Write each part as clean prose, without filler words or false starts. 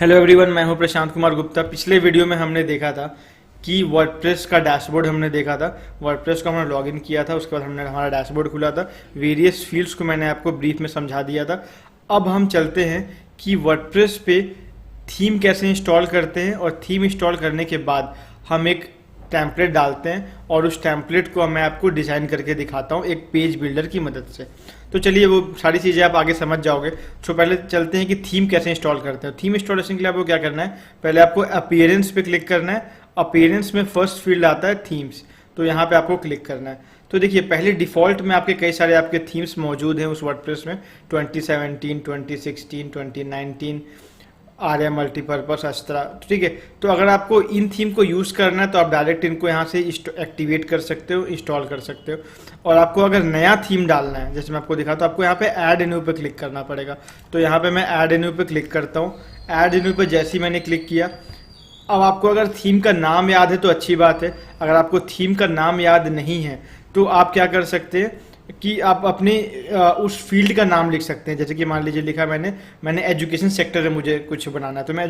Hello everyone, मैं हूं प्रशांत कुमार गुप्ता। पिछले वीडियो में हमने देखा था कि वर्डप्रेस का डैशबोर्ड हमने देखा था। वर्डप्रेस को हमने लॉगिन किया था, उसके बाद हमने हमारा डैशबोर्ड खुला था। वेरियस फील्ड्स को मैंने आपको ब्रीफ में समझा दिया था। अब हम चलते हैं कि वर्डप्रेस पे थीम कैसे इंस्टॉल करते हैं और थीम इंस्टॉल करने के बाद हम एक टेम्पलेट डालते हैं और उस टेम्पलेट को मैं आपको डिज़ाइन करके दिखाता हूँ एक पेज बिल्डर की मदद से। तो चलिए वो सारी चीज़ें आप आगे समझ जाओगे। तो पहले चलते हैं कि थीम कैसे इंस्टॉल करते हैं। थीम इंस्टॉलेशन के लिए आपको क्या करना है, पहले आपको अपीयरेंस पे क्लिक करना है। अपीयरेंस में फर्स्ट फील्ड आता है थीम्स, तो यहाँ पे आपको क्लिक करना है। तो देखिए पहले डिफ़ॉल्ट में आपके कई सारे आपके थीम्स मौजूद हैं उस वर्डप्रेस में, 2017, 2016, 2019, आर्या मल्टीपर्पस अस्त्रा। ठीक है, तो अगर आपको इन थीम को यूज़ करना है तो आप डायरेक्ट इनको यहाँ से एक्टिवेट कर सकते हो, इंस्टॉल कर सकते हो। और आपको अगर नया थीम डालना है, जैसे मैं आपको दिखाता हूँ, आपको यहाँ पे ऐड न्यू पे क्लिक करना पड़ेगा। तो यहाँ पे मैं ऐड न्यू पे क्लिक करता हूँ। ऐड न्यू पे जैसे ही मैंने क्लिक किया, अब आपको अगर थीम का नाम याद है तो अच्छी बात है। अगर आपको थीम का नाम याद नहीं है तो आप क्या कर सकते हैं कि आप अपने उस फील्ड का नाम लिख सकते हैं। जैसे कि मान लीजिए लिखा मैंने एजुकेशन सेक्टर है, मुझे कुछ बनाना है तो मैं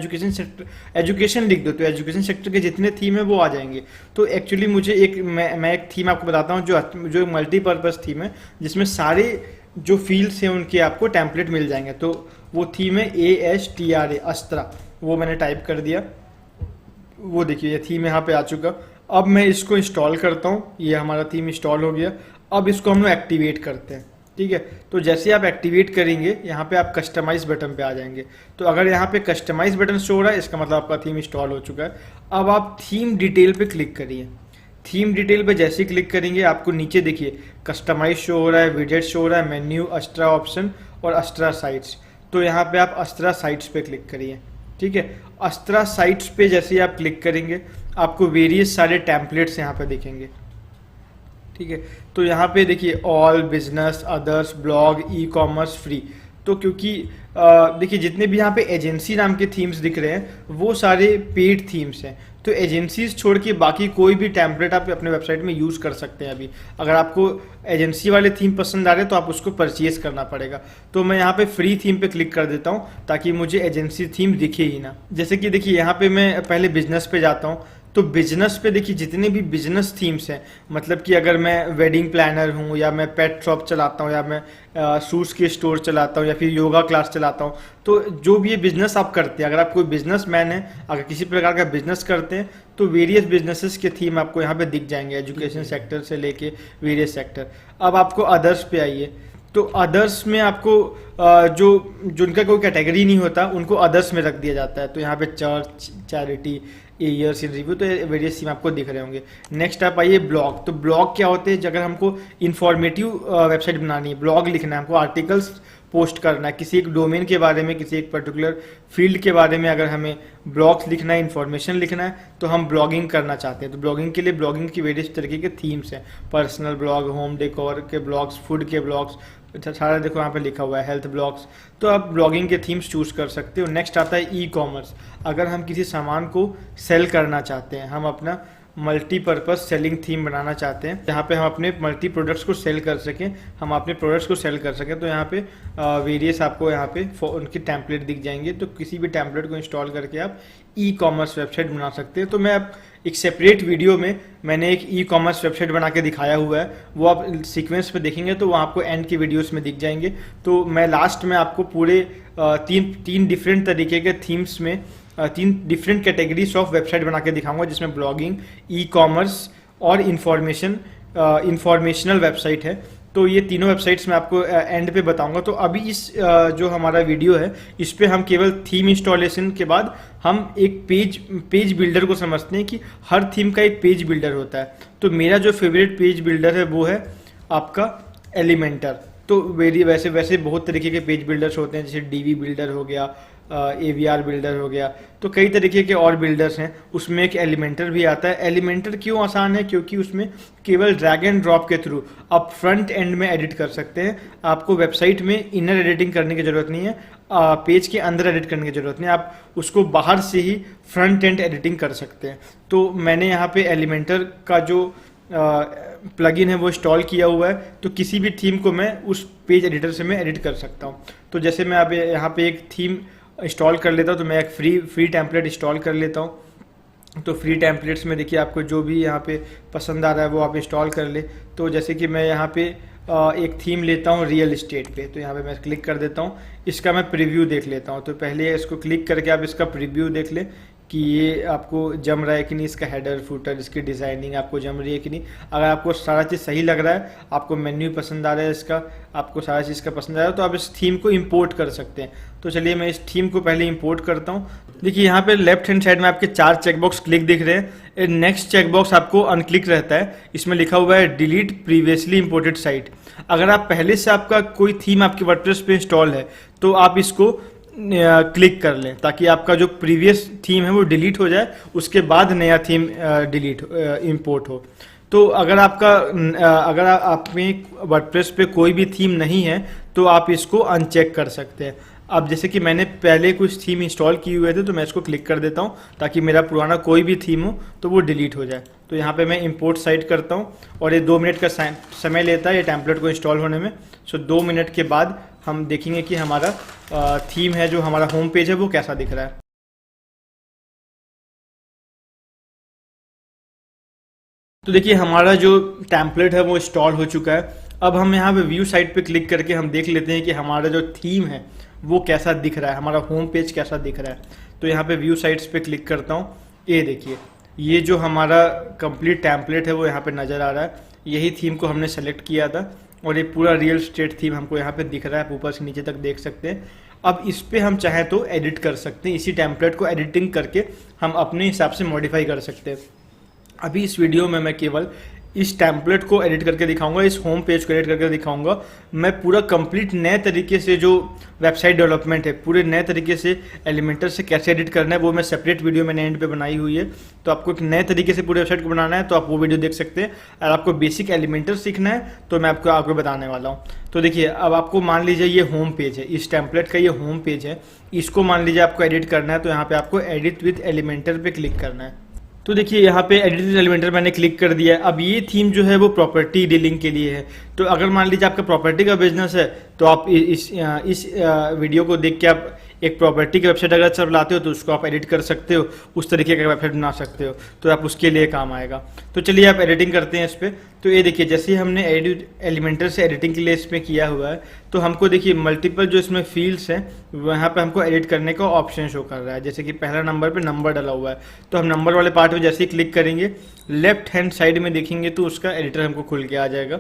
एजुकेशन लिख दो, तो एजुकेशन सेक्टर के जितने थीम है वो आ जाएंगे। तो एक्चुअली मुझे मैं एक थीम आपको बताता हूँ जो मल्टीपर्पज़ थीम है, जिसमें सारे जो फील्ड्स हैं उनके आपको टेम्पलेट मिल जाएंगे। तो वो थीम है ASTRA अस्त्रा, वो मैंने टाइप कर दिया। वो देखिए ये थीम यहाँ पे आ चुका। अब मैं इसको इंस्टॉल करता हूँ, ये हमारा थीम इंस्टॉल हो गया। अब इसको हम लोग एक्टिवेट करते हैं। ठीक है, तो जैसे आप एक्टिवेट करेंगे यहाँ पे आप कस्टमाइज बटन पे आ जाएंगे। तो अगर यहाँ पे कस्टमाइज बटन शो हो रहा है, इसका मतलब आपका थीम इंस्टॉल हो चुका है। अब आप थीम डिटेल पे क्लिक करिए। थीम डिटेल पे जैसे ही क्लिक करेंगे आपको नीचे देखिए कस्टमाइज शो हो रहा है, विजेट शो हो रहा है, मेन्यू, अस्ट्रा ऑप्शन और अस्ट्रा साइट्स। तो यहाँ पे आप अस्ट्रा साइट्स पे क्लिक करिए। ठीक है, अस्ट्रा साइट्स पे जैसे ही आप क्लिक करेंगे आपको वेरियस सारे टेम्पलेट्स यहाँ पे दिखेंगे। ठीक है, तो यहाँ पे देखिए all, business, others, blog, e commerce, free. तो क्योंकि देखिए जितने भी यहाँ पे एजेंसी नाम के थीम्स दिख रहे हैं वो सारे पेड थीम्स हैं। तो एजेंसीज छोड़ के बाकी कोई भी टेम्पलेट आप अपने वेबसाइट में यूज़ कर सकते हैं। अभी अगर आपको एजेंसी वाले थीम पसंद आ रहे हैं तो आप उसको परचेज करना पड़ेगा। तो मैं यहाँ पे फ्री थीम पे क्लिक कर देता हूँ ताकि मुझे एजेंसी थीम दिखे ही ना। जैसे कि देखिए यहाँ पे मैं पहले बिजनेस पे जाता हूँ। तो बिजनेस पे देखिए जितने भी बिजनेस थीम्स हैं, मतलब कि अगर मैं वेडिंग प्लानर हूँ या मैं पेट शॉप चलाता हूँ या मैं शूज़ की स्टोर चलाता हूँ या फिर योगा क्लास चलाता हूँ, तो जो भी ये बिजनेस आप करते हैं, अगर आप कोई बिजनेस मैन है, अगर किसी प्रकार का बिजनेस करते हैं तो वेरियस बिजनेसेस के थीम आपको यहाँ पे दिख जाएंगे, एजुकेशन सेक्टर से लेके वेरियस सेक्टर। अब आपको अदर्स पे आइए। तो अदर्स में आपको जो जिनका कोई कैटेगरी नहीं होता उनको अदर्स में रख दिया जाता है। तो यहाँ पे church, charity, years in review, तो वेरियस थीम आपको दिख रहे होंगे। नेक्स्ट आप आइए ब्लॉग। तो ब्लॉग क्या होते हैं, अगर हमको इन्फॉर्मेटिव वेबसाइट बनानी है, ब्लॉग लिखना है, हमको आर्टिकल्स पोस्ट करना है किसी एक डोमेन के बारे में, किसी एक पर्टिकुलर फील्ड के बारे में, अगर हमें ब्लॉग्स लिखना है, इन्फॉर्मेशन लिखना है, तो हम ब्लॉगिंग करना चाहते हैं। तो ब्लॉगिंग के लिए ब्लॉगिंग की वेरियस तरीके के थीम्स हैं, पर्सनल ब्लॉग, होम डेकोर के ब्लॉग्स, फूड के ब्लॉग्स, अच्छा सारा देखो यहाँ पे लिखा हुआ है, हेल्थ ब्लॉग्स। तो आप ब्लॉगिंग के थीम्स चूज कर सकते हो। नेक्स्ट आता है ई कॉमर्स। अगर हम किसी सामान को सेल करना चाहते हैं, हम अपना मल्टीपर्पज़ सेलिंग थीम बनाना चाहते हैं जहाँ पे हम अपने मल्टी प्रोडक्ट्स को सेल कर सकें, हम अपने प्रोडक्ट्स को सेल कर सकें, तो यहाँ पे वेरियस आपको यहाँ पे उनके टेम्पलेट दिख जाएंगे। तो किसी भी टेम्पलेट को इंस्टॉल करके आप ई कॉमर्स वेबसाइट बना सकते हैं। तो मैं अब एक सेपरेट वीडियो में मैंने एक ई कॉमर्स वेबसाइट बना के दिखाया हुआ है, वो आप सीक्वेंस पे देखेंगे तो वो आपको एंड की वीडियोस में दिख जाएंगे। तो मैं लास्ट में आपको पूरे तीन डिफरेंट तरीके के थीम्स में 3 डिफरेंट कैटेगरीज ऑफ वेबसाइट बना के दिखाऊंगा, जिसमें ब्लॉगिंग, ई कॉमर्स और इंफॉर्मेशनल वेबसाइट है। तो ये तीनों वेबसाइट्स मैं आपको एंड पे बताऊंगा। तो अभी इस जो हमारा वीडियो है इस पे हम केवल थीम इंस्टॉलेशन के बाद हम एक पेज बिल्डर को समझते हैं कि हर थीम का एक पेज बिल्डर होता है। तो मेरा जो फेवरेट पेज बिल्डर है वो है आपका एलिमेंटर। तो वैसे बहुत तरीके के पेज बिल्डर्स होते हैं, जैसे डीवी बिल्डर हो गया, AVR बिल्डर हो गया, तो कई तरीके के और बिल्डर्स हैं। उसमें एक एलिमेंटर भी आता है। एलिमेंटर क्यों आसान है, क्योंकि उसमें केवल ड्रैग एंड ड्रॉप के थ्रू आप फ्रंट एंड में एडिट कर सकते हैं। आपको वेबसाइट में इनर एडिटिंग करने की ज़रूरत नहीं है, पेज के अंदर एडिट करने की ज़रूरत नहीं है, आप उसको बाहर से ही फ्रंट एंड एडिटिंग कर सकते हैं। तो मैंने यहाँ पे एलिमेंटर का जो प्लगइन है वो इंस्टॉल किया हुआ है, तो किसी भी थीम को मैं उस पेज एडिटर से मैं एडिट कर सकता हूँ। तो जैसे मैं अब यहाँ पे एक थीम इंस्टॉल कर लेता हूँ। तो मैं एक फ्री टेम्पलेट इंस्टॉल कर लेता हूँ। तो फ्री टेम्पलेट्स में देखिए आपको जो भी यहाँ पे पसंद आ रहा है वो आप इंस्टॉल कर ले। तो जैसे कि मैं यहाँ पे एक थीम लेता हूँ रियल एस्टेट पे, तो यहाँ पे मैं क्लिक कर देता हूँ। इसका मैं प्रीव्यू देख लेता हूँ। तो पहले इसको क्लिक करके आप इसका प्रीव्यू देख लें कि ये आपको जम रहा है कि नहीं, इसका हेडर फुटर, इसकी डिज़ाइनिंग आपको जम रही है कि नहीं। अगर आपको सारा चीज़ सही लग रहा है, आपको मेन्यू पसंद आ रहा है इसका, आपको सारा चीज़ का पसंद आ रहा है, तो आप इस थीम को इंपोर्ट कर सकते हैं। तो चलिए मैं इस थीम को पहले इंपोर्ट करता हूँ। देखिए यहाँ पे लेफ्ट हैंड साइड में आपके 4 चेकबॉक्स क्लिक दिख रहे हैं। नेक्स्ट चेकबॉक्स आपको अनक्लिक रहता है, इसमें लिखा हुआ है डिलीट प्रीवियसली इंपोर्टेड साइट। अगर आप पहले से आपका कोई थीम आपके वर्डप्रेस पे इंस्टॉल है तो आप इसको क्लिक कर लें, ताकि आपका जो प्रीवियस थीम है वो डिलीट हो जाए, उसके बाद नया थीम डिलीट इंपोर्ट हो। तो अगर आप में वर्डप्रेस पे कोई भी थीम नहीं है तो आप इसको अनचेक कर सकते हैं। अब जैसे कि मैंने पहले कुछ थीम इंस्टॉल किए हुए थे तो मैं इसको क्लिक कर देता हूँ, ताकि मेरा पुराना कोई भी थीम हो तो वो डिलीट हो जाए। तो यहाँ पे मैं इंपोर्ट साइट करता हूँ और ये 2 मिनट का समय लेता है ये टेम्पलेट को इंस्टॉल होने में। सो 2 मिनट के बाद हम देखेंगे कि हमारा थीम है, जो हमारा होम पेज है, वो कैसा दिख रहा है। तो देखिए हमारा जो टेम्पलेट है वो इंस्टॉल हो चुका है। अब हम यहाँ पे व्यू साइट पे क्लिक करके हम देख लेते हैं कि हमारा जो थीम है वो कैसा दिख रहा है, हमारा होम पेज कैसा दिख रहा है। तो यहाँ पे व्यू साइट्स पे क्लिक करता हूँ। ये देखिए, ये जो हमारा कंप्लीट टेम्पलेट है वो यहाँ पे नज़र आ रहा है। यही थीम को हमने सेलेक्ट किया था और ये पूरा रियल एस्टेट थीम हमको यहाँ पे दिख रहा है, आप ऊपर से नीचे तक देख सकते हैं। अब इस पे हम चाहें तो एडिट कर सकते हैं, इसी टेम्पलेट को एडिटिंग करके हम अपने हिसाब से मॉडिफाई कर सकते हैं। अभी इस वीडियो में मैं केवल इस टेम्पलेट को एडिट करके दिखाऊंगा, इस होम पेज को एडिट करके दिखाऊंगा। मैं पूरा कंप्लीट नए तरीके से जो वेबसाइट डेवलपमेंट है, पूरे नए तरीके से एलिमेंटर से कैसे एडिट करना है, वो मैं सेपरेट वीडियो मैंने एंड पे बनाई हुई है। तो आपको एक नए तरीके से पूरे वेबसाइट को बनाना है तो आप वो वीडियो देख सकते हैं। अगर आपको बेसिक एलिमेंटर सीखना है तो मैं आपको बताने वाला हूँ। तो देखिए, अब आपको मान लीजिए ये होम पेज है, इस टेम्पलेट का ये होम पेज है, इसको मान लीजिए आपको एडिट करना है। तो यहाँ पे आपको एडिट विथ एलिमेंटर पे क्लिक करना है। तो देखिए यहाँ पे एडिट विद एलिमेंटर मैंने क्लिक कर दिया है। अब ये थीम जो है वो प्रॉपर्टी डीलिंग के लिए है। तो अगर मान लीजिए आपका प्रॉपर्टी का बिजनेस है तो आप इस वीडियो को देख के आप एक प्रॉपर्टी की वेबसाइट अगर चलाते हो तो उसको आप एडिट कर सकते हो, उस तरीके का वेबसाइट बना सकते हो, तो आप उसके लिए काम आएगा। तो चलिए आप एडिटिंग करते हैं इस पर। तो ये देखिए, जैसे हमने एडिट एलिमेंटर से एडिटिंग के लिए इसमें किया हुआ है, तो हमको देखिए मल्टीपल जो इसमें फील्ड्स हैं वहाँ पे हमको एडिट करने का ऑप्शन शो कर रहा है। जैसे कि पहला नंबर पे नंबर डाला हुआ है, तो हम नंबर वाले पार्ट में जैसे ही क्लिक करेंगे लेफ्ट हैंड साइड में देखेंगे तो उसका एडिटर हमको खुल के आ जाएगा।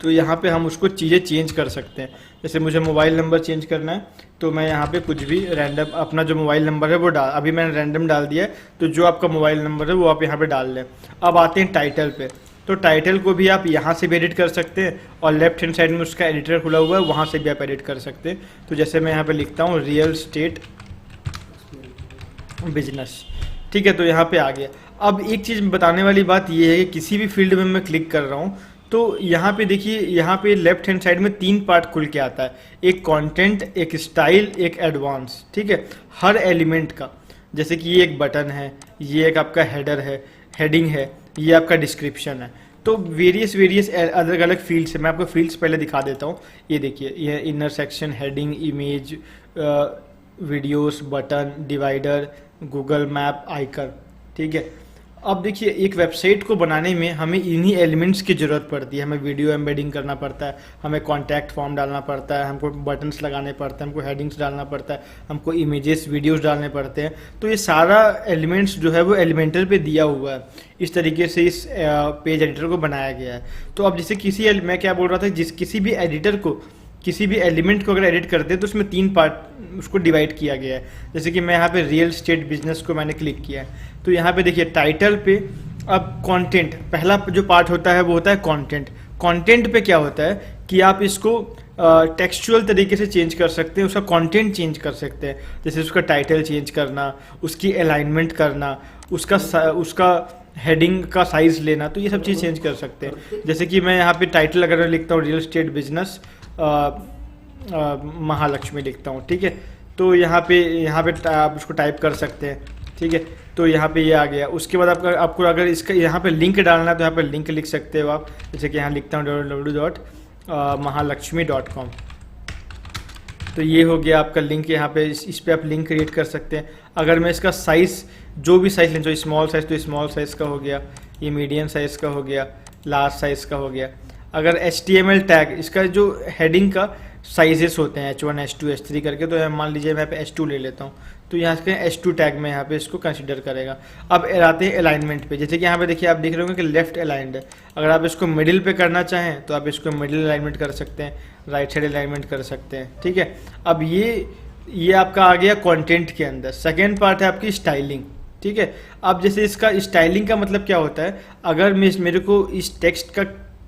तो यहाँ पे हम उसको चीज़ें चेंज कर सकते हैं। जैसे मुझे मोबाइल नंबर चेंज करना है तो मैं यहाँ पे कुछ भी रैंडम अपना जो मोबाइल नंबर है वो अभी मैंने रैंडम डाल दिया है, तो जो आपका मोबाइल नंबर है वो आप यहाँ पे डाल लें। अब आते हैं टाइटल पे। तो टाइटल को भी आप यहाँ से भी एडिट कर सकते हैं और लेफ्ट हैंड साइड में उसका एडिटर खुला हुआ है, वहाँ से भी आप एडिट कर सकते हैं। तो जैसे मैं यहाँ पे लिखता हूँ रियल एस्टेट बिजनेस, ठीक है, तो यहाँ पे आ गया। अब एक चीज़ बताने वाली बात ये है कि किसी भी फील्ड में मैं क्लिक कर रहा हूँ तो यहाँ पे देखिए, यहाँ पे लेफ्ट हैंड साइड में 3 पार्ट खुल के आता है, एक कंटेंट, एक स्टाइल, एक एडवांस, ठीक है, हर एलिमेंट का। जैसे कि ये एक बटन है, ये एक आपका हेडर है, हेडिंग है, ये आपका डिस्क्रिप्शन है। तो वेरियस अलग अलग फील्ड्स है। मैं आपको फील्ड्स पहले दिखा देता हूँ। ये देखिए, ये inner section, heading, image, videos, button, divider, Google map, icon, ठीक है। अब देखिए, एक वेबसाइट को बनाने में हमें इन्हीं एलिमेंट्स की ज़रूरत पड़ती है। हमें वीडियो एम्बेडिंग करना पड़ता है, हमें कॉन्टैक्ट फॉर्म डालना पड़ता है, हमको बटन्स लगाने पड़ते हैं, हमको हेडिंग्स डालना पड़ता है, हमको इमेजेस, वीडियोस डालने पड़ते हैं। तो ये सारा एलिमेंट्स जो है वो एलिमेंटर पे दिया हुआ है। इस तरीके से इस पेज एडिटर को बनाया गया है। तो अब जैसे मैं क्या बोल रहा था, किसी भी एडिटर को, किसी भी एलिमेंट को अगर एडिट करते हैं तो उसमें 3 पार्ट उसको डिवाइड किया गया है। जैसे कि मैं यहाँ पे रियल एस्टेट बिजनेस को मैंने क्लिक किया है, तो यहाँ पे देखिए टाइटल पे अब कंटेंट, पहला जो पार्ट होता है वो होता है कंटेंट। कंटेंट पे क्या होता है कि आप इसको टेक्सचुअल तरीके से चेंज कर सकते हैं, उसका कंटेंट चेंज कर सकते हैं। जैसे उसका टाइटल चेंज करना, उसकी अलाइनमेंट करना, उसका हेडिंग का साइज लेना, तो ये सब चीज़ चेंज कर सकते हैं। जैसे कि मैं यहाँ पे टाइटल अगर मैं लिखता हूँ रियल एस्टेट बिजनेस महालक्ष्मी लिखता हूँ, ठीक है, तो यहाँ पे आप उसको टाइप कर सकते हैं, ठीक है। तो यहाँ पे ये आ गया। उसके बाद आपको अगर इसका यहाँ पे लिंक डालना है तो यहाँ पे लिंक लिख सकते हो आप। जैसे कि यहाँ लिखता हूँ www.mahalakshmi.com, तो ये हो गया आपका लिंक। यहाँ पे इस पे आप लिंक क्रिएट कर सकते हैं। अगर मैं इसका साइज़, जो भी साइज़ लें, जो स्मॉल साइज़ तो स्मॉल साइज़ का हो गया, ये मीडियम साइज़ का हो गया, लार्ज साइज़ का हो गया। अगर HTML टैग, इसका जो हेडिंग का साइजेस होते हैं H1 H2 H3 करके, तो मान लीजिए मैं यहाँ पे H2 ले लेता हूँ, तो यहाँ से H2 टैग में यहाँ पे इसको कंसीडर करेगा। अब आते हैं अलाइनमेंट पे। जैसे कि यहाँ पे देखिए, आप देख रहे होंगे कि लेफ्ट अलाइंड है। अगर आप इसको मिडिल पे करना चाहें तो आप इसको मिडिल अलाइनमेंट कर सकते हैं, राइट साइड अलाइनमेंट कर सकते हैं, ठीक है। अब ये आपका आ गया कंटेंट के अंदर। सेकेंड पार्ट है आपकी स्टाइलिंग, ठीक है। अब जैसे इसका स्टाइलिंग का मतलब क्या होता है, अगर मेरे को इस टेक्स्ट का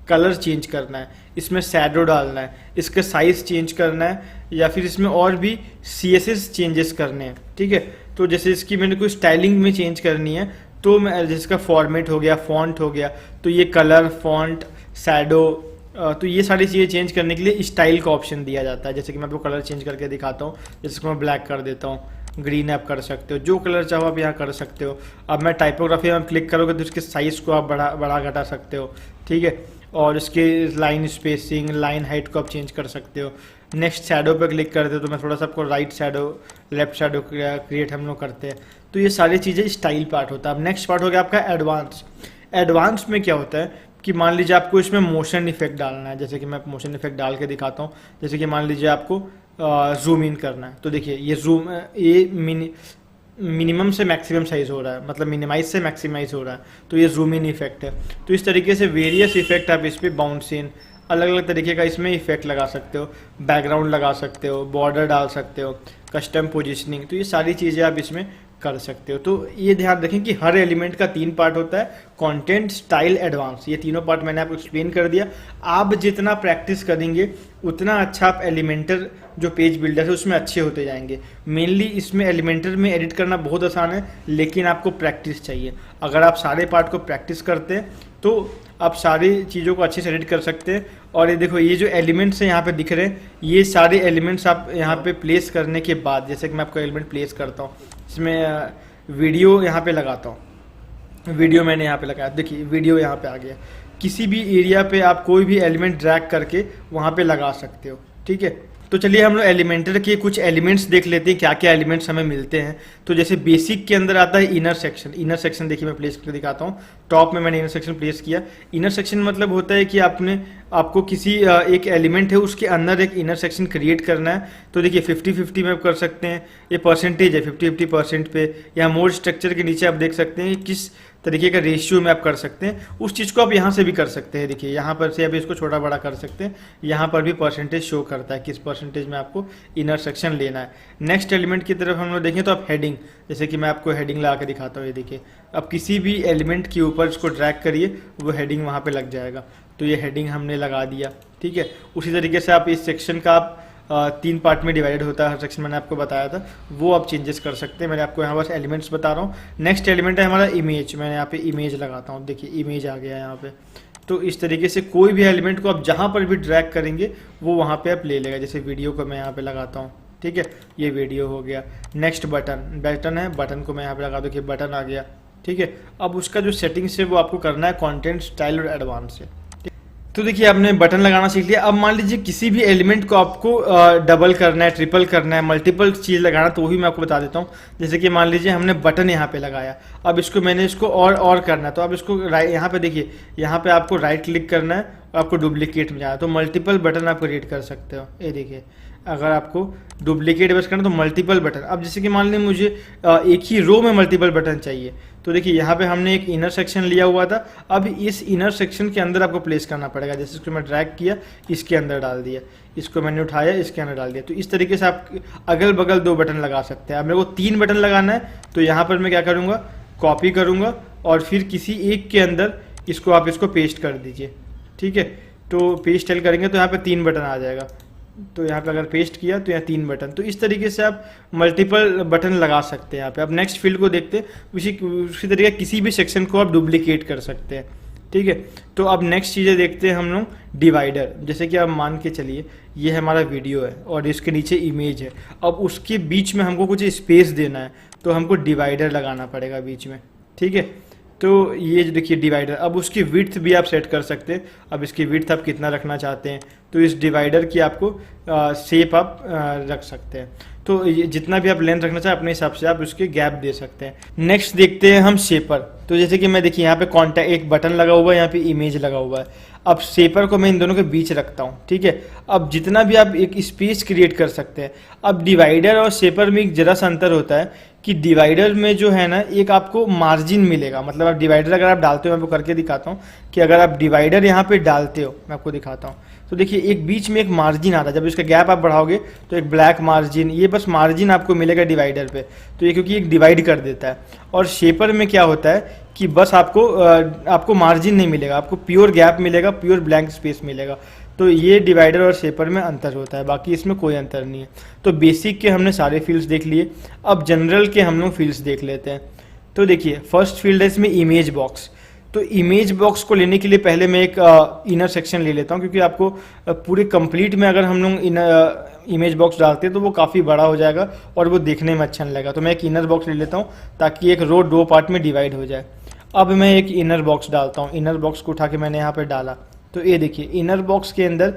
कलर चेंज करना है, इसमें शैडो डालना है, इसका साइज चेंज करना है, या फिर इसमें और भी CSS चेंजेस करने हैं, ठीक है। तो जैसे इसकी मैंने कोई स्टाइलिंग में चेंज करनी है, तो मैं जिसका फॉर्मेट हो गया, फॉन्ट हो गया, तो ये कलर, फॉन्ट, शैडो, तो ये सारी चीज़ें चेंज करने के लिए स्टाइल का ऑप्शन दिया जाता है। जैसे कि मैं आपको कलर चेंज करके दिखाता हूँ। जैसे कि मैं ब्लैक कर देता हूँ, ग्रीन आप कर सकते हो, जो कलर चाहो आप यहाँ कर सकते हो। अब मैं टाइपोग्राफी में क्लिक करोगे तो इसके साइज़ को आप बड़ा घटा सकते हो, ठीक है। और इसके लाइन स्पेसिंग, लाइन हाइट को आप चेंज कर सकते हो। नेक्स्ट शैडो पे क्लिक करते हो तो मैं थोड़ा सा आपको right shadow, left shadow create हम लोग करते हैं। तो ये सारी चीज़ें स्टाइल पार्ट होता है। अब नेक्स्ट पार्ट हो गया आपका एडवांस। एडवांस में क्या होता है कि मान लीजिए आपको इसमें मोशन इफेक्ट डालना है। जैसे कि मैं मोशन इफेक्ट डाल के दिखाता हूँ। जैसे कि मान लीजिए आपको जूम इन करना है, तो देखिए ये मिनिमम से मैक्सिमम साइज हो रहा है, मतलब मिनिमाइज से मैक्सिमाइज हो रहा है, तो ये जूम इन इफेक्ट है। तो इस तरीके से वेरियस इफेक्ट आप इस पर बाउंस इन, अलग अलग तरीके का इसमें इफेक्ट लगा सकते हो, बैकग्राउंड लगा सकते हो, बॉर्डर डाल सकते हो, कस्टम पोजिशनिंग, तो ये सारी चीज़ें आप इसमें कर सकते हो। तो ये ध्यान रखें कि हर एलिमेंट का 3 पार्ट होता है, कंटेंट, स्टाइल, एडवांस। ये तीनों पार्ट मैंने आपको एक्सप्लेन कर दिया। आप जितना प्रैक्टिस करेंगे उतना अच्छा आप एलिमेंटर जो पेज बिल्डर है उसमें अच्छे होते जाएंगे। मेनली इसमें एलिमेंटर में एडिट करना बहुत आसान है, लेकिन आपको प्रैक्टिस चाहिए। अगर आप सारे पार्ट को प्रैक्टिस करते हैं तो आप सारी चीज़ों को अच्छे से एडिट कर सकते हैं। और ये देखो, ये जो एलिमेंट्स हैं यहाँ पे दिख रहे हैं, ये सारे एलिमेंट्स आप यहाँ पे प्लेस करने के बाद, जैसे कि मैं आपको एलिमेंट प्लेस करता हूँ, इसमें वीडियो यहाँ पे लगाता हूँ, वीडियो मैंने यहाँ पे लगाया, देखिए वीडियो यहाँ पे आ गया। किसी भी एरिया पे आप कोई भी एलिमेंट ड्रैग करके वहाँ पे लगा सकते हो, ठीक है। तो चलिए हम लोग एलिमेंटर के कुछ एलिमेंट्स देख लेते हैं, क्या क्या एलिमेंट्स हमें मिलते हैं। तो जैसे बेसिक के अंदर आता है इनर सेक्शन। इनर सेक्शन देखिए मैं प्लेस करके दिखाता हूँ। टॉप में मैंने इनर सेक्शन प्लेस किया। इनर सेक्शन मतलब होता है कि आपको किसी एक एलिमेंट है उसके अंदर एक इनर सेक्शन क्रिएट करना है। तो देखिए 50-50 में आप कर सकते हैं, ये परसेंटेज है 50-50% पे, या मोड स्ट्रक्चर के नीचे आप देख सकते हैं किस तरीके का रेशियो में आप कर सकते हैं। उस चीज़ को आप यहाँ से भी कर सकते हैं। देखिए यहाँ पर से आप इसको छोटा बड़ा कर सकते हैं, यहाँ पर भी परसेंटेज शो करता है किस परसेंटेज में आपको इनर सेक्शन लेना है। नेक्स्ट एलिमेंट की तरफ हम लोग देखें तो आप हेडिंग, जैसे कि मैं आपको हेडिंग लगा के दिखाता हूँ। ये देखिए, अब किसी भी एलिमेंट के ऊपर इसको ड्रैग करिए, वो हेडिंग वहाँ पर लग जाएगा। तो ये हेडिंग हमने लगा दिया, ठीक है। उसी तरीके से आप इस सेक्शन का आप 3 पार्ट में डिवाइडेड होता है हर सेक्शन, मैंने आपको बताया था, वो आप चेंजेस कर सकते हैं। मैंने आपको यहाँ बस एलिमेंट्स बता रहा हूँ। नेक्स्ट एलिमेंट है हमारा इमेज। मैंने यहाँ पे इमेज लगाता हूँ, देखिए इमेज आ गया यहाँ पे। तो इस तरीके से कोई भी एलिमेंट को आप जहाँ पर भी ड्रैग करेंगे वो वहाँ पे आप ले लेगा। जैसे वीडियो को मैं यहाँ पे लगाता हूँ, ठीक है, ये वीडियो हो गया। नेक्स्ट बटन है, बटन को मैं यहाँ पे लगा दूँ कि बटन आ गया, ठीक है। अब उसका जो सेटिंग्स है वो आपको करना है कंटेंट, स्टाइल और एडवांस से। तो देखिए आपने बटन लगाना सीख लिया। अब मान लीजिए किसी भी एलिमेंट को आपको डबल करना है, ट्रिपल करना है, मल्टीपल चीज़ लगाना, तो वो भी मैं आपको बता देता हूँ। जैसे कि मान लीजिए हमने बटन यहाँ पे लगाया, अब मैंने इसको और करना है, तो अब इसको यहाँ पे देखिए, यहाँ पे आपको राइट क्लिक करना है और आपको डुप्लीकेट में जाना है, तो मल्टीपल बटन आप क्रिएट कर सकते हो। ये देखिए, अगर आपको डुप्लीकेट बस करना तो मल्टीपल बटन। अब जैसे कि मान लीजिए मुझे एक ही रो में मल्टीपल बटन चाहिए, तो देखिए यहाँ पे हमने एक इनर सेक्शन लिया हुआ था, अब इस इनर सेक्शन के अंदर आपको प्लेस करना पड़ेगा। जैसे इसको मैं ड्रैग किया, इसके अंदर डाल दिया, इसको मैंने उठाया, इसके अंदर डाल दिया। तो इस तरीके से आप अगल बगल 2 बटन लगा सकते हैं। अब मेरे को 3 बटन लगाना है, तो यहाँ पर मैं क्या करूँगा, कॉपी करूँगा और फिर किसी एक के अंदर इसको पेस्ट कर दीजिए, ठीक है। तो पेस्ट करेंगे तो यहाँ पर 3 बटन आ जाएगा। तो यहाँ पे अगर पेस्ट किया तो यहाँ 3 बटन। तो इस तरीके से आप मल्टीपल बटन लगा सकते हैं यहाँ पे। अब नेक्स्ट फील्ड को देखते हैं, उसी तरीके किसी भी सेक्शन को आप डुप्लीकेट कर सकते हैं, ठीक है। तो अब नेक्स्ट चीज़ें देखते हैं हम लोग, डिवाइडर। जैसे कि आप मान के चलिए ये हमारा वीडियो है और इसके नीचे इमेज है, अब उसके बीच में हमको कुछ स्पेस देना है, तो हमको डिवाइडर लगाना पड़ेगा बीच में, ठीक है। तो ये जो देखिए डिवाइडर, अब उसकी विड्थ भी आप सेट कर सकते हैं। अब इसकी विड्थ आप कितना रखना चाहते हैं, तो इस डिवाइडर की आपको शेप आप रख सकते हैं। तो ये जितना भी आप लेंथ रखना चाहें अपने हिसाब से आप उसके गैप दे सकते हैं। नेक्स्ट देखते हैं हम शेपर। तो जैसे कि मैं देखिए यहाँ पे कॉन्टैक्ट एक बटन लगा हुआ है, यहाँ पे इमेज लगा हुआ है। अब शेपर को मैं इन दोनों के बीच रखता हूँ, ठीक है। अब जितना भी आप एक स्पेस क्रिएट कर सकते हैं। अब डिवाइडर और शेपर में एक जरा सा अंतर होता है कि डिवाइडर में जो है ना एक आपको मार्जिन मिलेगा, मतलब आप डिवाइडर अगर आप डालते हो, मैं आपको करके दिखाता हूँ कि अगर आप डिवाइडर यहाँ पे डालते हो, मैं आपको दिखाता हूँ, तो देखिए एक बीच में एक मार्जिन आता है। जब इसका गैप आप बढ़ाओगे तो एक ब्लैक मार्जिन, ये बस मार्जिन आपको मिलेगा डिवाइडर पे, तो ये क्योंकि एक डिवाइड कर देता है। और शेपर में क्या होता है कि बस आपको मार्जिन नहीं मिलेगा, आपको प्योर गैप मिलेगा, प्योर ब्लैंक स्पेस मिलेगा। तो ये डिवाइडर और शेपर में अंतर होता है, बाकी इसमें कोई अंतर नहीं है। तो बेसिक के हमने सारे फील्ड्स देख लिए, अब जनरल के हम लोग फील्ड्स देख लेते हैं। तो देखिए फर्स्ट फील्ड है इसमें इमेज बॉक्स। तो इमेज बॉक्स को लेने के लिए पहले मैं एक इनर सेक्शन ले लेता हूँ, क्योंकि आपको पूरे कंप्लीट में अगर हम लोग इमेज बॉक्स डालते हैं तो वो काफ़ी बड़ा हो जाएगा और वो देखने में अच्छा नहीं लगेगा। तो मैं एक इनर बॉक्स ले लेता हूँ ताकि एक रो दो पार्ट में डिवाइड हो जाए। अब मैं एक इनर बॉक्स डालता हूँ, इनर बॉक्स को उठा के मैंने यहाँ पे डाला। तो ये देखिए इनर बॉक्स के अंदर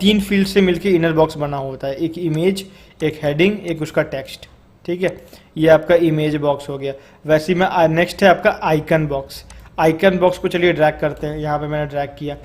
3 फील्ड से मिलके इनर बॉक्स बना होता है, एक इमेज, एक हेडिंग, एक उसका टेक्स्ट, ठीक है। ये आपका इमेज बॉक्स हो गया। वैसे ही मैं नेक्स्ट है आपका आइकन बॉक्स। आइकन बॉक्स को चलिए ड्रैग करते हैं, यहाँ पे मैंने ड्रैग किया।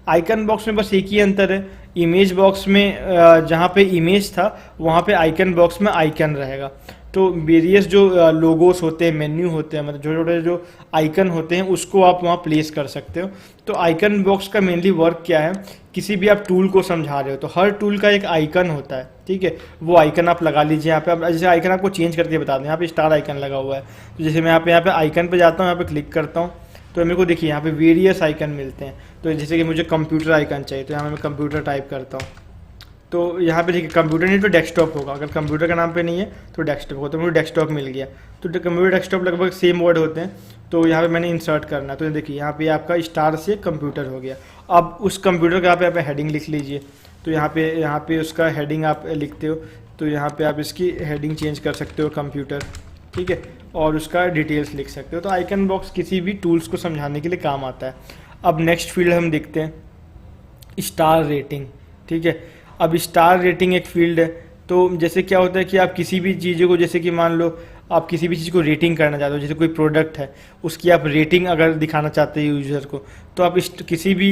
आइकन बॉक्स में बस एक ही अंतर है, इमेज बॉक्स में जहाँ पे इमेज था वहाँ पे आइकन बॉक्स में आइकन रहेगा। तो वेरियस जो लोगोस होते हैं, मेन्यू होते हैं, मतलब छोटे छोटे जो आइकन होते हैं उसको आप वहाँ प्लेस कर सकते हो। तो आइकन बॉक्स का मेनली वर्क क्या है, किसी भी आप टूल को समझा रहे हो तो हर टूल का एक आइकन होता है, ठीक है। वो आइकन आप लगा लीजिए यहाँ पे। आप जैसे आइकन आपको चेंज करके बता दें, यहाँ पे स्टार आइकन लगा हुआ है, तो जैसे मैं यहाँ पे आइकन पे जाता हूँ, यहाँ पे क्लिक करता हूँ तो मेरे को देखिए यहाँ पे वेरियस आइकन मिलते हैं। तो जैसे कि मुझे कंप्यूटर आइकन चाहिए तो यहाँ मैं कंप्यूटर टाइप करता हूँ, तो यहाँ पे देखिए कंप्यूटर नहीं तो डेस्कटॉप होगा, अगर कंप्यूटर का नाम पे नहीं है तो डेस्कटॉप होगा, तो मुझे डेस्कटॉप मिल गया। तो कंप्यूटर डेस्कटॉप लगभग सेम वर्ड होते हैं, तो यहाँ पे मैंने इंसर्ट करना है। तो देखिए यहाँ पे आपका स्टार से कंप्यूटर हो गया। अब उस कंप्यूटर का यहाँ पे हेडिंग लिख लीजिए। तो यहाँ पे उसका हेडिंग आप लिखते हो, तो यहाँ पे आप इसकी हेडिंग चेंज कर सकते हो कंप्यूटर, ठीक है, और उसका डिटेल्स लिख सकते हो। तो आइकन बॉक्स किसी भी टूल्स को समझाने के लिए काम आता है। अब नेक्स्ट फील्ड हम देखते हैं स्टार रेटिंग, ठीक है। अब स्टार रेटिंग एक फील्ड है। तो जैसे क्या होता है कि आप किसी भी चीज़ों को, जैसे कि मान लो आप किसी भी चीज़ को रेटिंग करना चाहते हो, जैसे कोई प्रोडक्ट है उसकी आप रेटिंग अगर दिखाना चाहते हो यूज़र को, तो आप किसी भी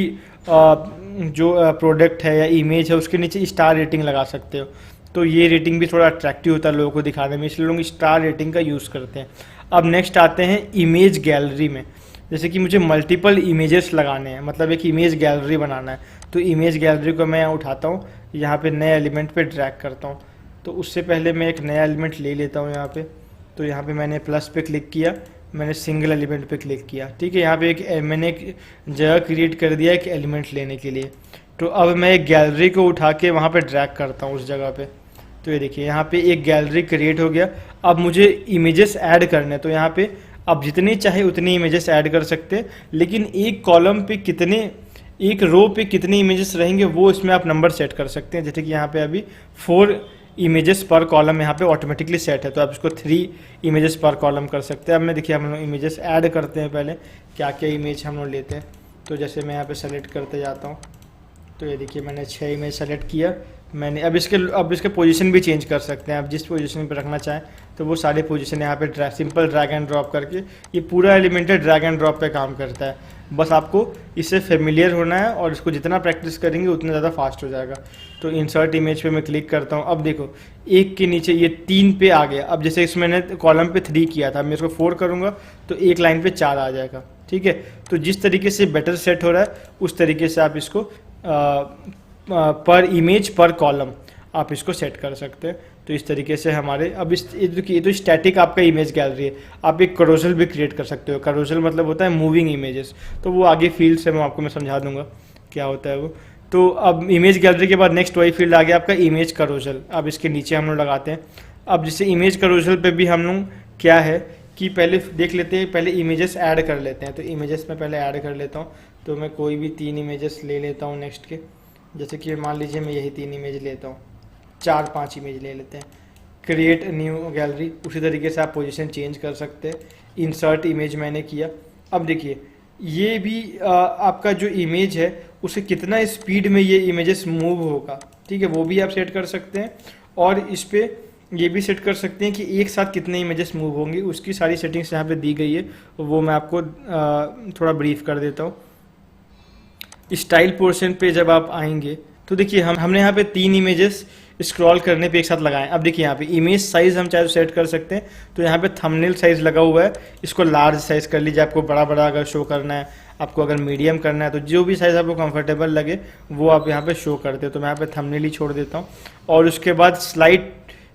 जो प्रोडक्ट है या इमेज है उसके नीचे स्टार रेटिंग लगा सकते हो। तो ये रेटिंग भी थोड़ा अट्रैक्टिव होता है लोगों को दिखाने में, इसलिए लोग स्टार रेटिंग का यूज़ करते हैं। अब नेक्स्ट आते हैं इमेज गैलरी में। जैसे कि मुझे मल्टीपल इमेजेस लगाने हैं, मतलब एक इमेज गैलरी बनाना है, तो इमेज गैलरी को मैं उठाता हूँ, यहाँ पे नए एलिमेंट पे ड्रैग करता हूँ। तो उससे पहले मैं एक नया एलिमेंट ले लेता हूँ यहाँ पे। तो यहाँ पे मैंने प्लस पे क्लिक किया, मैंने सिंगल एलिमेंट पे क्लिक किया, ठीक है। यहाँ पे मैंने एक जगह क्रिएट कर दिया एक एलिमेंट लेने के लिए। तो अब मैं एक गैलरी को उठा के वहाँ पे ड्रैग करता हूँ उस जगह पे। तो ये देखिए यहाँ पे एक गैलरी क्रिएट हो गया। अब मुझे इमेजेस ऐड करने, तो यहाँ पे आप जितने चाहे उतने इमेजेस ऐड कर सकते हैं, लेकिन एक कॉलम पे कितने, एक रो पे कितने इमेजेस रहेंगे वो इसमें आप नंबर सेट कर सकते हैं। जैसे कि यहाँ पे अभी 4 इमेजेस पर कॉलम यहाँ पे ऑटोमेटिकली सेट है, तो आप इसको 3 इमेजेस पर कॉलम कर सकते हैं। अब मैं देखिए हम लोग इमेजेस ऐड करते हैं, पहले क्या क्या इमेज हम लोग लेते हैं। तो जैसे मैं यहाँ पे सेलेक्ट करते जाता हूँ, तो ये देखिए मैंने 6 इमेज सेलेक्ट किया मैंने। अब इसके पोजीशन भी चेंज कर सकते हैं, आप जिस पोजीशन पे रखना चाहें तो वो सारे पोजीशन यहाँ पे सिंपल ड्रैग एंड ड्रॉप करके, ये पूरा एलिमेंट ड्रैग एंड ड्रॉप पे काम करता है। बस आपको इससे फेमिलियर होना है और इसको जितना प्रैक्टिस करेंगे उतना ज़्यादा फास्ट हो जाएगा। तो इंसर्ट इमेज पे मैं क्लिक करता हूँ। अब देखो एक के नीचे ये 3 पे आ गया। अब जैसे इसमें मैंने कॉलम पे 3 किया था, मैं इसको 4 करूँगा तो एक लाइन पे 4 आ जाएगा, ठीक है। तो जिस तरीके से बेटर सेट हो रहा है उस तरीके से आप इसको पर इमेज पर कॉलम आप इसको सेट कर सकते हैं। तो इस तरीके से हमारे अब ये तो स्टैटिक आपका इमेज गैलरी है। आप एक करोजल भी क्रिएट कर सकते हो। करोजल मतलब होता है मूविंग इमेजेस, तो वो आगे फील्ड से मैं समझा दूंगा क्या होता है वो। तो अब इमेज गैलरी के बाद नेक्स्ट वही फील्ड आ गया आपका इमेज करोजल। अब इसके नीचे हम लोग लगाते हैं। अब जैसे इमेज करोजल पे भी हम लोग क्या है कि पहले देख लेते हैं, पहले इमेजेस ऐड कर लेते हैं। तो इमेजेस में पहले ऐड कर लेता हूँ। तो मैं कोई भी 3 इमेजेस ले लेता हूँ नेक्स्ट के, जैसे कि मान लीजिए मैं यही 3 इमेज लेता हूँ, 4-5 इमेज ले लेते हैं। क्रिएट न्यू गैलरी, उसी तरीके से आप पोजीशन चेंज कर सकते हैं। इंसर्ट इमेज मैंने किया, अब देखिए ये भी आपका जो इमेज है उसे कितना स्पीड में ये इमेजेस मूव होगा, ठीक है, वो भी आप सेट कर सकते हैं। और इस पे ये भी सेट कर सकते हैं कि एक साथ कितने इमेजेस मूव होंगे, उसकी सारी सेटिंग्स यहाँ पे दी गई है, वो मैं आपको थोड़ा ब्रीफ कर देता हूँ। स्टाइल पोर्शन पे जब आप आएंगे तो देखिए हमने यहाँ पे 3 इमेजेस स्क्रॉल करने पे एक साथ लगाए। अब देखिए यहाँ पे इमेज साइज हम चाहे तो सेट कर सकते हैं, तो यहाँ पे थंबनेल साइज लगा हुआ है, इसको लार्ज साइज कर लीजिए। आपको बड़ा बड़ा अगर शो करना है, आपको अगर मीडियम करना है, तो जो भी साइज आपको कंफर्टेबल लगे वो आप यहाँ पे शो करते हो। तो मैं यहाँ पे थंबनेल ही छोड़ देता हूँ। और उसके बाद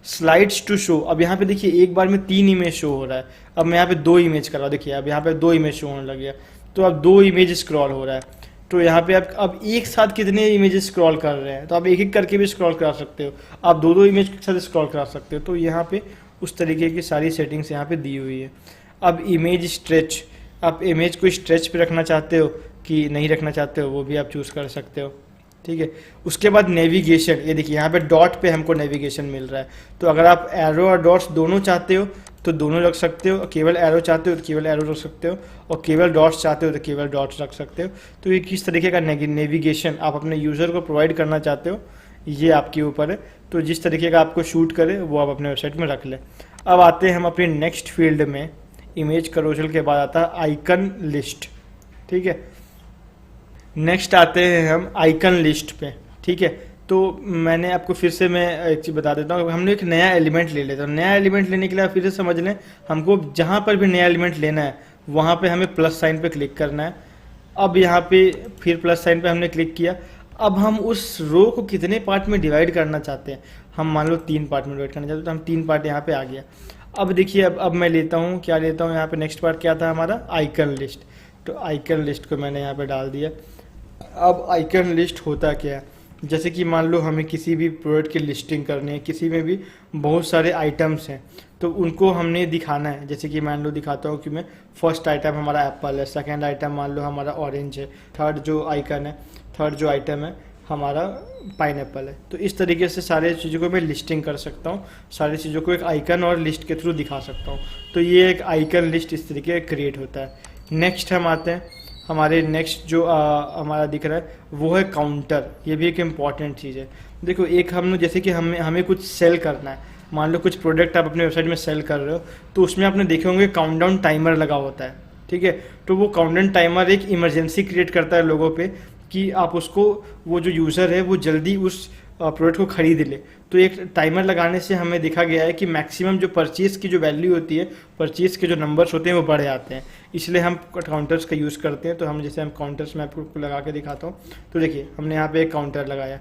स्लाइड्स टू शो। अब यहाँ पे देखिए एक बार में 3 इमेज शो हो रहा है। अब मैं यहाँ पे 2 इमेज कर रहा हूँ, देखिए अब यहाँ पे 2 इमेज शो होने लग गया, तो अब 2 इमेज स्क्रॉल हो रहा है। तो यहाँ पे आप अब एक साथ कितने इमेज स्क्रॉल कर रहे हैं, तो आप एक एक करके भी स्क्रॉल करा सकते हो, आप 2-2 इमेज के साथ स्क्रॉल करा सकते हो। तो यहाँ पे उस तरीके की सारी सेटिंग्स यहाँ पे दी हुई है। अब इमेज स्ट्रेच, आप इमेज को स्ट्रेच पे रखना चाहते हो कि नहीं रखना चाहते हो, वो भी आप चूज़ कर सकते हो, ठीक है। उसके बाद नेविगेशन, ये देखिए यहाँ पे डॉट पे हमको नेविगेशन मिल रहा है। तो अगर आप एरो और डॉट्स दोनों चाहते हो तो दोनों रख सकते हो, केवल एरो चाहते हो तो केवल एरो रख सकते हो, और केवल डॉट्स चाहते हो तो केवल डॉट्स रख सकते हो। तो ये किस तरीके का नेविगेशन आप अपने यूज़र को प्रोवाइड करना चाहते हो, ये आपके ऊपर है। तो जिस तरीके का आपको शूट करे वो आप अपने वेबसाइट में रख लें। अब आते हैं हम अपने नेक्स्ट फील्ड में। इमेज करोजल के बाद आता है आइकन लिस्ट, ठीक है। नेक्स्ट आते हैं हम आइकन लिस्ट पे, ठीक है। तो मैंने आपको फिर से मैं एक चीज़ बता देता हूँ, हमने एक नया एलिमेंट ले लेते हैं। नया एलिमेंट लेने के लिए आप फिर से समझ लें, हमको जहाँ पर भी नया एलिमेंट लेना है वहाँ पे हमें प्लस साइन पे क्लिक करना है। अब यहाँ पे फिर प्लस साइन पे हमने क्लिक किया। अब हम उस रो को कितने पार्ट में डिवाइड करना चाहते हैं, हम मान लो 3 पार्ट में डिवाइड करना चाहते हैं, तो हम 3 पार्ट यहाँ पे आ गया। अब देखिए अब मैं लेता हूँ, क्या लेता हूँ यहाँ पे, नेक्स्ट पार्ट क्या था हमारा, आइकन लिस्ट। तो आइकन लिस्ट को मैंने यहाँ पे डाल दिया। अब आइकन लिस्ट होता क्या है, जैसे कि मान लो हमें किसी भी प्रोडक्ट की लिस्टिंग करनी है, किसी में भी बहुत सारे आइटम्स हैं तो उनको हमने दिखाना है। जैसे कि मान लो दिखाता हूँ कि मैं फर्स्ट आइटम हमारा एप्पल है, सेकंड आइटम मान लो हमारा ऑरेंज है, थर्ड जो आइटम है हमारा पाइनएप्पल है। तो इस तरीके से सारे चीज़ों को मैं लिस्टिंग कर सकता हूँ, सारी चीज़ों को एक आइकन और लिस्ट के थ्रू दिखा सकता हूँ। तो ये एक आइकन लिस्ट इस तरीके का क्रिएट होता है। नेक्स्ट हम आते हैं, हमारे नेक्स्ट जो हमारा दिख रहा है वो है काउंटर। ये भी एक इम्पॉर्टेंट चीज़ है। देखो एक हम जैसे कि हमें कुछ सेल करना है, मान लो कुछ प्रोडक्ट आप अपने वेबसाइट में सेल कर रहे हो, तो उसमें आपने देखे होंगे काउंटडाउन टाइमर लगा होता है, ठीक है। तो वो काउंटडाउन टाइमर एक इमरजेंसी क्रिएट करता है लोगों पे कि आप उसको, वो जो यूज़र है वो जल्दी उस प्रोडक्ट को खरीद ले। तो एक टाइमर लगाने से हमें देखा गया है कि मैक्सिमम जो परचेज़ की जो वैल्यू होती है, परचेज़ के जो नंबर्स होते हैं वो बढ़ जाते हैं, इसलिए हम काउंटर्स का यूज़ करते हैं। तो हम जैसे हम काउंटर्स में आपको लगा के दिखाता हूँ। तो देखिए हमने यहाँ पे एक काउंटर लगाया।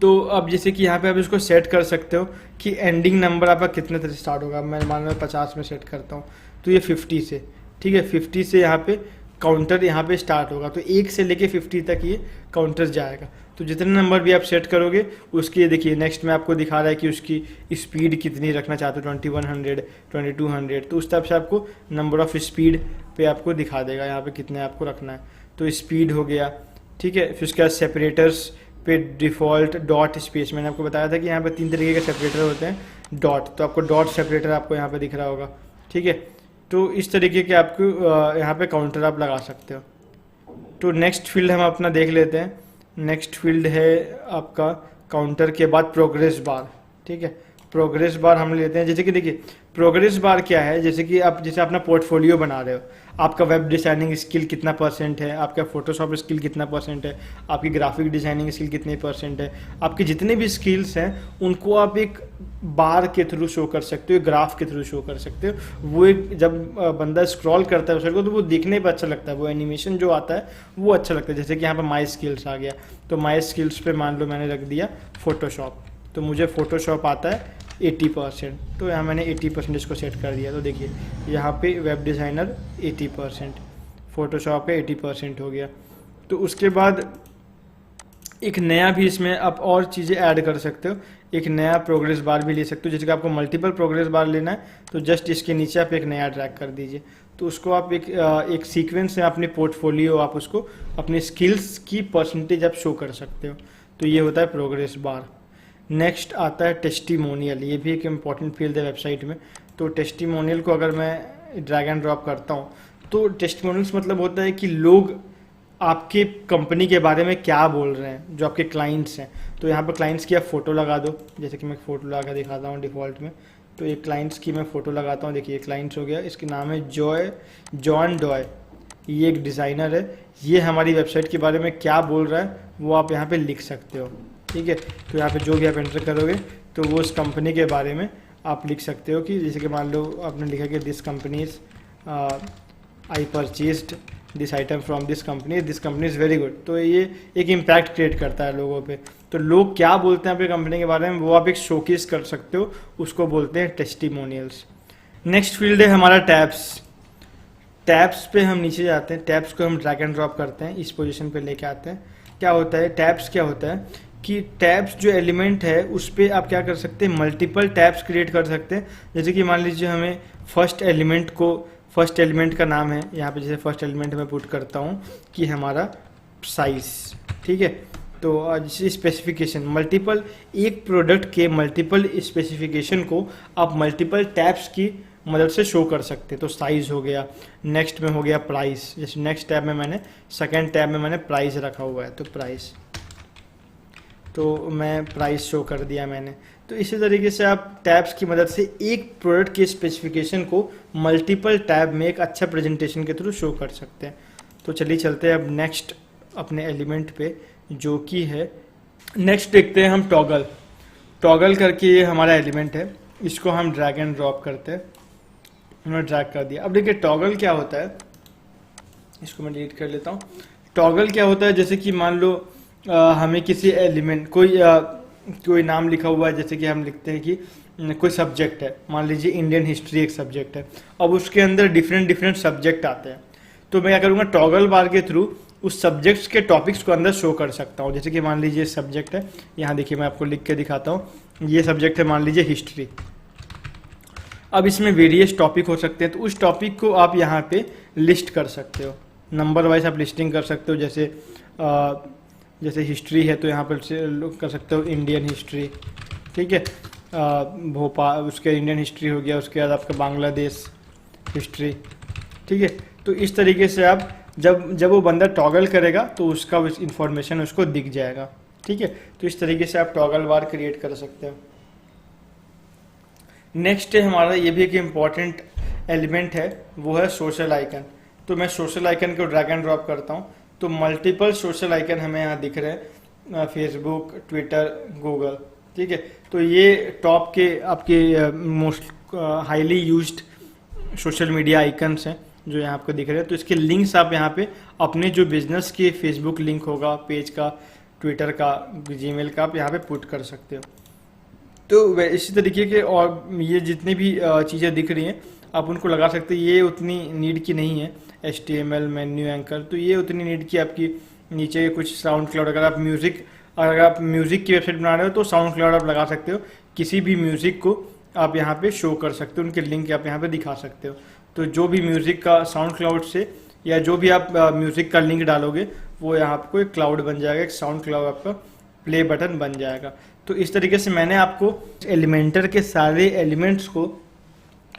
तो अब जैसे कि यहाँ पे आप इसको सेट कर सकते हो कि एंडिंग नंबर आपका कितने से स्टार्ट होगा। मैं मान लो 50 में सेट करता हूँ, तो ये 50 से, ठीक है, 50 से यहाँ पे काउंटर यहाँ पे स्टार्ट होगा। तो 1 से लेके 50 तक ये काउंटर जाएगा। तो जितने नंबर भी आप सेट करोगे उसकी, देखिए नेक्स्ट में आपको दिखा रहा है कि उसकी स्पीड कितनी रखना चाहते हो, 2100, 2200। तो उस तरफ से आपको नंबर ऑफ स्पीड पे आपको दिखा देगा यहाँ पे कितने आपको रखना है। तो स्पीड हो गया, ठीक है। फिर उसके बाद सेपरेटर्स पे डिफ़ॉल्ट डॉट स्पेस, मैंने आपको बताया था कि यहाँ पे 3 तरीके के सेपरेटर होते हैं। डॉट, तो आपको डॉट सेपरेटर आपको यहाँ पे दिख रहा होगा, ठीक है। तो इस तरीके के आपको यहाँ पे काउंटर आप लगा सकते हो। तो नेक्स्ट फील्ड हम अपना देख लेते हैं। नेक्स्ट फील्ड है आपका काउंटर के बाद प्रोग्रेस बार, ठीक है। प्रोग्रेस बार हम लेते हैं। जैसे कि देखिए प्रोग्रेस बार क्या है, जैसे कि आप जैसे अपना पोर्टफोलियो बना रहे हो, आपका वेब डिज़ाइनिंग स्किल कितना % है, आपका फोटोशॉप स्किल कितना % है, आपकी ग्राफिक डिज़ाइनिंग स्किल कितने % है, आपके जितने भी स्किल्स हैं उनको आप एक बार के थ्रू शो कर सकते हो, ग्राफ के थ्रू शो कर सकते हो। वो एक जब बंदा स्क्रॉल करता है उसको तो वो देखने पर अच्छा लगता है, वो एनिमेशन जो आता है वो अच्छा लगता है। जैसे कि यहाँ पर माई स्किल्स आ गया, तो माई स्किल्स पे मान लो मैंने रख दिया फोटोशॉप, तो मुझे फोटोशॉप आता है 80%, तो यहाँ मैंने 80% इसको सेट कर दिया। तो देखिए यहाँ पे वेब डिज़ाइनर 80%, फोटोशॉप पे 80% हो गया। तो उसके बाद एक नया भी इसमें आप और चीज़ें ऐड कर सकते हो, एक नया प्रोग्रेस बार भी ले सकते हो। जैसे कि आपको मल्टीपल प्रोग्रेस बार लेना है तो जस्ट इसके नीचे आप एक नया ड्रैग कर दीजिए, तो उसको आप एक सीक्वेंस में अपने पोर्टफोलियो, आप उसको अपने स्किल्स की % आप शो कर सकते हो। तो ये होता है प्रोग्रेस बार। नेक्स्ट आता है टेस्टिमोनियल, ये भी एक इम्पॉर्टेंट फील्ड है वेबसाइट में। तो टेस्टिमोनियल को अगर मैं ड्रैग एंड ड्रॉप करता हूँ तो टेस्टिमोनियल्स मतलब होता है कि लोग आपके कंपनी के बारे में क्या बोल रहे हैं, जो आपके क्लाइंट्स हैं। तो यहाँ पर क्लाइंट्स की आप फ़ोटो लगा दो, जैसे कि मैं फ़ोटो लगा कर दिखाता हूँ डिफ़ॉल्ट में। तो ये क्लाइंट्स की मैं फ़ोटो लगाता हूँ, देखिए क्लाइंट्स हो गया, इसके नाम है जॉन डॉय, ये एक डिज़ाइनर है। ये हमारी वेबसाइट के बारे में क्या बोल रहा है वो आप यहाँ पे लिख सकते हो, ठीक है। तो यहाँ पे जो भी आप एंटर करोगे तो वो उस कंपनी के बारे में आप लिख सकते हो, कि जैसे कि मान लो आपने लिखा कि this companies I purchased this item from this company is very good. तो ये एक इम्पैक्ट क्रिएट करता है लोगों पे। तो लोग क्या बोलते हैं आपकी कंपनी के बारे में वो आप एक शोकेस कर सकते हो, उसको बोलते हैं टेस्टिमोनियल्स। नेक्स्ट फील्ड है हमारा टैब्स। टैब्स पे हम नीचे जाते हैं, टैब्स को हम ड्रैग एंड ड्रॉप करते हैं, इस पोजीशन पे लेके आते हैं। क्या होता है टैब्स, क्या होता है कि टैब्स जो एलिमेंट है उस पर आप क्या कर सकते हैं, मल्टीपल टैब्स क्रिएट कर सकते हैं। जैसे कि मान लीजिए हमें फर्स्ट एलिमेंट का नाम है, यहाँ पे जैसे फर्स्ट एलिमेंट मैं पुट करता हूँ कि हमारा साइज, ठीक है। तो जैसे स्पेसिफिकेशन, मल्टीपल एक प्रोडक्ट के मल्टीपल स्पेसिफिकेशन को आप मल्टीपल टैब्स की मदद से शो कर सकते हैं। तो साइज हो गया, नेक्स्ट में हो गया प्राइस, जैसे नेक्स्ट टैब में मैंने सेकंड टैब में मैंने प्राइस रखा हुआ है, तो प्राइस, तो मैं प्राइस शो कर दिया मैंने। तो इसी तरीके से आप टैब्स की मदद से एक प्रोडक्ट के स्पेसिफिकेशन को मल्टीपल टैब में एक अच्छा प्रेजेंटेशन के थ्रू शो कर सकते हैं। तो चलिए चलते हैं अब नेक्स्ट अपने एलिमेंट पे, जो कि है नेक्स्ट देखते हैं हम टॉगल करके ये हमारा एलिमेंट है, इसको हम ड्रैग एंड ड्रॉप करते हैं। हमने ड्रैग कर दिया। अब देखिए टॉगल क्या होता है, इसको मैं डिलीट कर लेता हूँ। टॉगल क्या होता है, जैसे कि मान लो हमें किसी एलिमेंट कोई नाम लिखा हुआ है, जैसे कि हम लिखते हैं कि कोई सब्जेक्ट है, मान लीजिए इंडियन हिस्ट्री एक सब्जेक्ट है। अब उसके अंदर डिफरेंट सब्जेक्ट आते हैं, तो मैं क्या करूँगा टॉगल बार के थ्रू उस सब्जेक्ट्स के टॉपिक्स को अंदर शो कर सकता हूँ। जैसे कि मान लीजिए सब्जेक्ट है, यहाँ देखिए मैं आपको लिख के दिखाता हूँ, ये सब्जेक्ट है मान लीजिए हिस्ट्री। अब इसमें वेरियस टॉपिक हो सकते हैं, तो उस टॉपिक को आप यहाँ पे लिस्ट कर सकते हो, नंबर वाइज आप लिस्टिंग कर सकते हो। जैसे हिस्ट्री है तो यहाँ पर कर सकते हो इंडियन हिस्ट्री, ठीक है। भोपाल, उसके इंडियन हिस्ट्री हो गया, उसके बाद आपका बांग्लादेश हिस्ट्री, ठीक है। तो इस तरीके से आप जब वो बंदा टॉगल करेगा तो उसका इंफॉर्मेशन उसको दिख जाएगा, ठीक है। तो इस तरीके से आप टॉगल बार क्रिएट कर सकते हो। नेक्स्ट है हमारा, ये भी एक इम्पॉर्टेंट एलिमेंट है, वो है सोशल आइकन। तो मैं सोशल आइकन को ड्रैग एंड ड्रॉप करता हूँ, तो मल्टीपल सोशल आइकन हमें यहाँ दिख रहे हैं, फेसबुक, ट्विटर, गूगल, ठीक है। तो ये टॉप के आपके most highly used social media icons हैं जो यहाँ आपको दिख रहे हैं। तो इसके लिंक्स आप यहाँ पे अपने जो बिजनेस के फेसबुक लिंक होगा, पेज का, ट्विटर का, जीमेल का, आप यहाँ पे पुट कर सकते हो। तो इसी तरीके के और ये जितनी भी चीज़ें दिख रही हैं आप उनको लगा सकते हैं। ये उतनी नीड की नहीं है, HTML, मेन्यू, एंकर, तो ये उतनी नीड की आपकी नीचे कुछ साउंड क्लाउड, अगर आप म्यूज़िक की वेबसाइट बना रहे हो तो साउंड क्लाउड आप लगा सकते हो, किसी भी म्यूज़िक को आप यहाँ पे शो कर सकते हो, उनके लिंक आप यहाँ पे दिखा सकते हो। तो जो भी म्यूज़िक का साउंड क्लाउड से या जो भी आप म्यूज़िक का लिंक डालोगे वो यहाँ आपको एक क्लाउड बन जाएगा, एक साउंड क्लाउड आपका प्ले बटन बन जाएगा। तो इस तरीके से मैंने आपको एलिमेंटर के सारे एलिमेंट्स को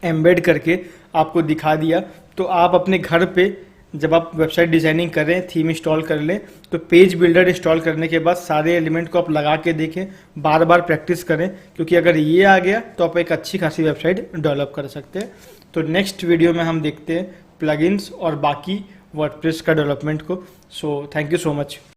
एम्बेड करके आपको दिखा दिया। तो आप अपने घर पे जब आप वेबसाइट डिज़ाइनिंग करें, थीम इंस्टॉल कर लें, तो पेज बिल्डर इंस्टॉल करने के बाद सारे एलिमेंट को आप लगा के देखें, बार बार प्रैक्टिस करें, क्योंकि अगर ये आ गया तो आप एक अच्छी खासी वेबसाइट डेवलप कर सकते हैं। तो नेक्स्ट वीडियो में हम देखते हैं प्लगइन्स और बाकी वर्डप्रेस का डेवलपमेंट को। So thank you so much.